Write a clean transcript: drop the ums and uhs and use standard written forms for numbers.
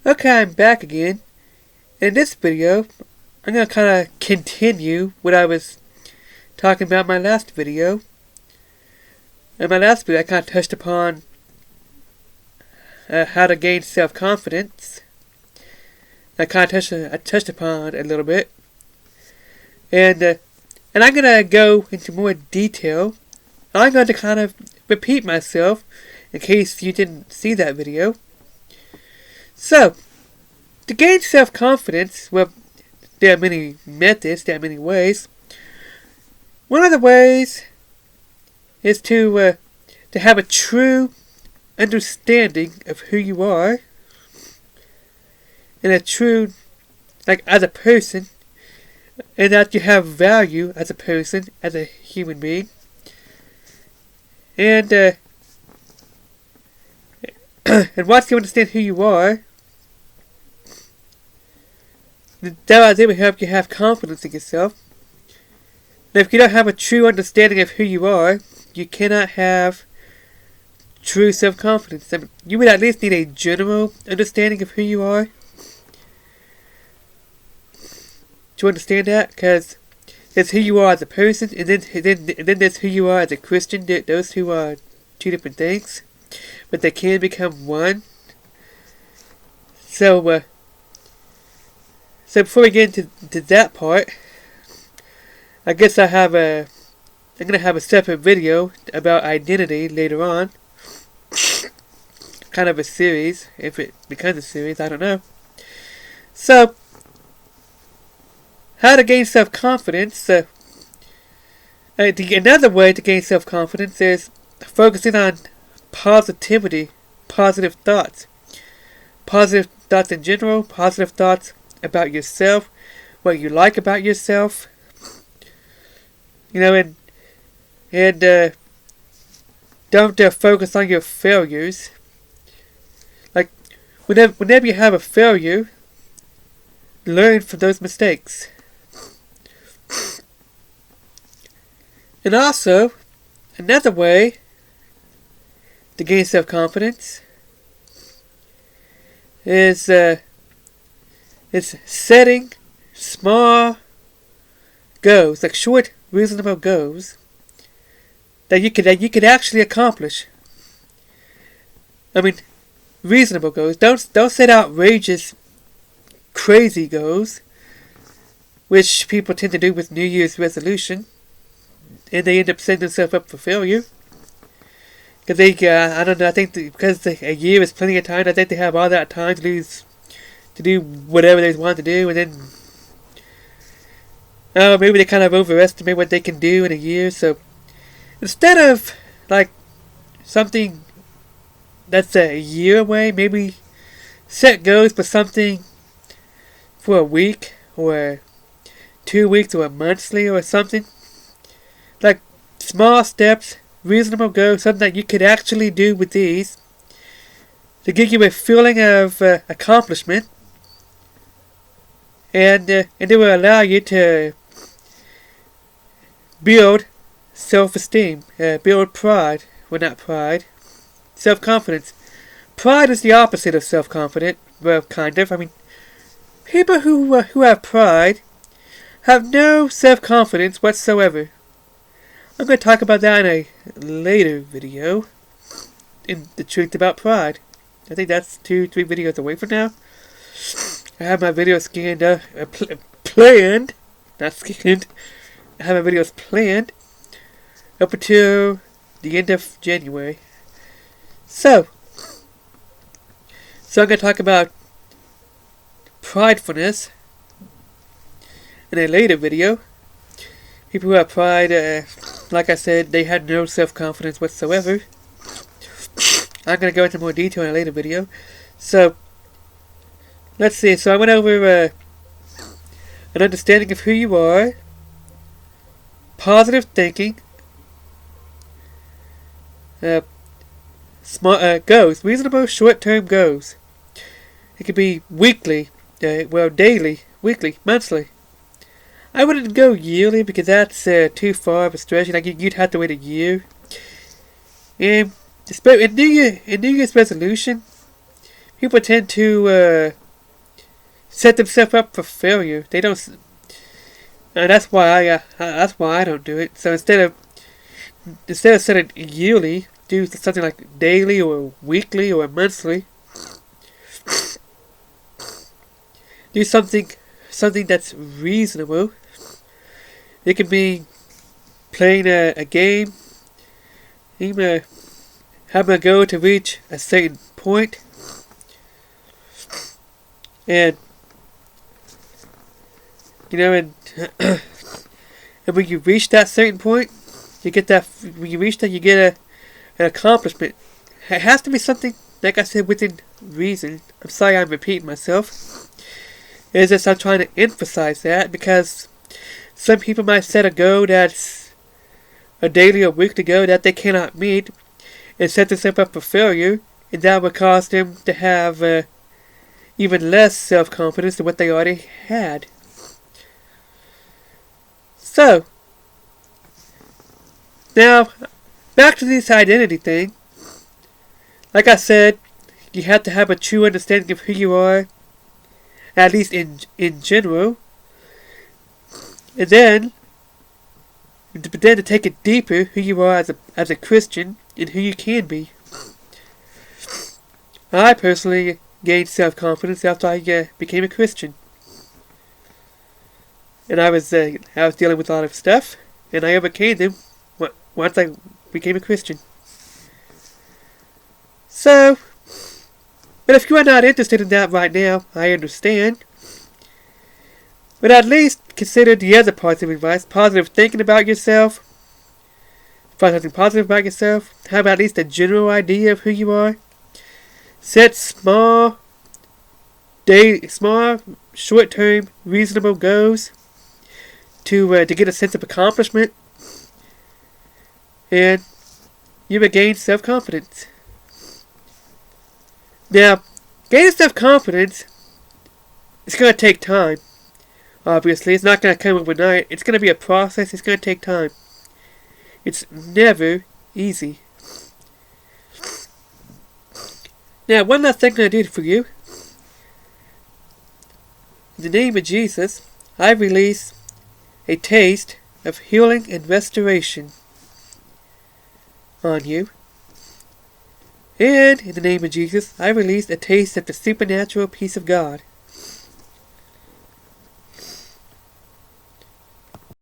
Okay, I'm back again. In this video, I'm going to kind of continue what I was talking about in my last video. In my last video, I kind of touched upon how to gain self-confidence. I touched upon it a little bit. And I'm going to go into more detail. I'm going to kind of repeat myself in case you didn't see that video. So, to gain self-confidence, well, there are many methods, there are many ways. One of the ways is to have a true understanding of who you are, and a true, as a person, and that you have value as a person, as a human being. And and once you understand who you are, that will help you have confidence in yourself. And if you don't have a true understanding of who you are, you cannot have true self-confidence. I mean, you would at least need a general understanding of who you are. Do you understand that? Because there's who you are as a person, and then there's who you are as a Christian. Those two are two different things, but they can become one. So before we get into that part, I guess I'm gonna have a separate video about identity later on. Kind of a series, if it becomes a series, I don't know. So, how to gain self-confidence? Another way to gain self-confidence is focusing on positivity, positive thoughts. Positive thoughts in general, positive thoughts about yourself, what you like about yourself. And don't focus on your failures. Like, whenever you have a failure, learn from those mistakes. And also, another way to gain self-confidence is setting small goals, like short, reasonable goals that you could actually accomplish. I mean, reasonable goals. Don't set outrageous, crazy goals, which people tend to do with New Year's resolution, and they end up setting themselves up for failure. Because I don't know. I think because a year is plenty of time. I think they have all that time to do whatever they want to do, and then maybe they kind of overestimate what they can do in a year. So instead of something that's a year away, maybe set goals for something for a week or 2 weeks or a monthly or something. Like small steps, reasonable goals, something that you could actually do with these to give you a feeling of accomplishment, and it will allow you to build self-esteem, build pride. Well, not pride, self-confidence. Pride is the opposite of self-confident. Well, kind of. I mean, people who have pride have no self-confidence whatsoever. I'm going to talk about that in a later video, in the truth about pride. I think that's 2-3 videos away from now. I have my videos scanned up, planned, not scanned. I have my videos planned up until the end of January. So I'm going to talk about pridefulness in a later video. People who have pride, like I said, they had no self-confidence whatsoever. I'm going to go into more detail in a later video. So, let's see. So I went over an understanding of who you are, positive thinking, goals, reasonable short-term goals. It could be weekly, daily, weekly, monthly. I wouldn't go yearly because that's too far of a stretch. You'd have to wait a year. And in New Year's resolution, people tend to set themselves up for failure. They don't, and that's why I don't do it. So instead of setting yearly, do something like daily or weekly or monthly. Do something that's reasonable. It can be playing a game, even having a goal to reach a certain point, and and when you reach that certain point, you get that. When you reach that, you get an accomplishment. It has to be something, like I said, within reason. I'm sorry I'm repeating myself. It's just I'm trying to emphasize that because some people might set a goal that's a daily or weekly goal that they cannot meet and set themselves up for failure, and that would cause them to have even less self-confidence than what they already had. So, now, back to this identity thing. Like I said, you have to have a true understanding of who you are, at least in general. And then to take it deeper, who you are as a Christian and who you can be. I personally gained self-confidence after I became a Christian. And I was dealing with a lot of stuff, and I overcame them once I became a Christian. So, but if you are not interested in that right now, I understand. But at least consider the other positive advice. Positive thinking about yourself. Find something positive about yourself. Have at least a general idea of who you are. Set small, short-term, reasonable goals to get a sense of accomplishment. And you will gain self-confidence. Now, gaining self-confidence is going to take time. Obviously, it's not going to come overnight. It's going to be a process. It's going to take time. It's never easy. Now, one last thing I did for you. In the name of Jesus, I release a taste of healing and restoration on you. And in the name of Jesus, I release a taste of the supernatural peace of God.